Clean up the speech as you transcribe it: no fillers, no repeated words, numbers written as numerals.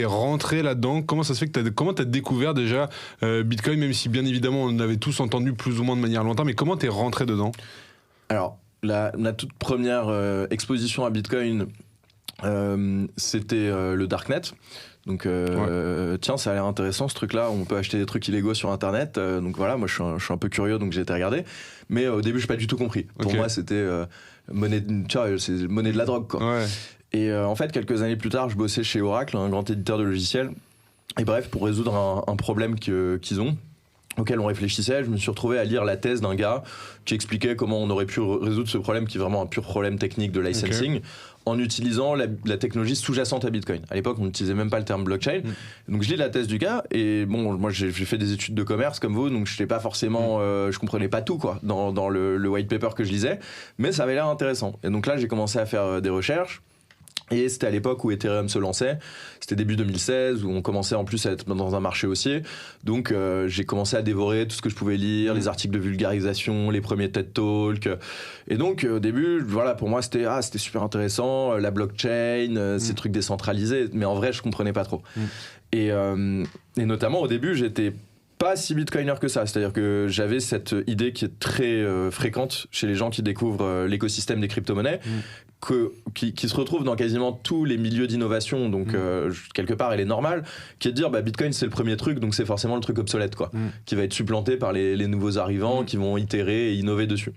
t'es rentré là-dedans? Comment ça se fait que comment t'as découvert déjà Bitcoin, même si bien évidemment on avait tous entendu plus ou moins de manière lointaine, mais comment t'es rentré dedans? Alors, la toute première exposition à Bitcoin, c'était le Darknet. Donc, tiens, ça a l'air intéressant ce truc-là. On peut acheter des trucs illégaux sur Internet. Donc voilà, moi je suis un peu curieux, donc j'ai été regarder. Mais au début, je n'ai pas du tout compris. Pour moi, c'était c'est monnaie de la drogue, quoi. Ouais. Et en fait, quelques années plus tard, je bossais chez Oracle, un grand éditeur de logiciels. Et bref, pour résoudre un problème qu'ils ont, auquel on réfléchissait, je me suis retrouvé à lire la thèse d'un gars qui expliquait comment on aurait pu résoudre ce problème qui est vraiment un pur problème technique de licensing en utilisant la technologie sous-jacente à Bitcoin. À l'époque, on n'utilisait même pas le terme blockchain. Donc je lis la thèse du gars et bon, moi j'ai fait des études de commerce comme vous, donc je n'étais pas forcément, je comprenais pas tout quoi dans le white paper que je lisais, mais ça avait l'air intéressant. Et donc là, j'ai commencé à faire des recherches. Et c'était à l'époque où Ethereum se lançait, c'était début 2016, où on commençait en plus à être dans un marché haussier. Donc j'ai commencé à dévorer tout ce que je pouvais lire, les articles de vulgarisation, les premiers TED Talks. Et donc au début, voilà, pour moi c'était super intéressant, la blockchain, ces trucs décentralisés, mais en vrai je comprenais pas trop. Et notamment au début, j'étais pas si bitcoiner que ça, c'est-à-dire que j'avais cette idée qui est très fréquente chez les gens qui découvrent l'écosystème des crypto-monnaies, qui se retrouve dans quasiment tous les milieux d'innovation, donc quelque part elle est normale, qui est de dire Bitcoin c'est le premier truc, donc c'est forcément le truc obsolète quoi, qui va être supplanté par les nouveaux arrivants qui vont itérer et innover dessus.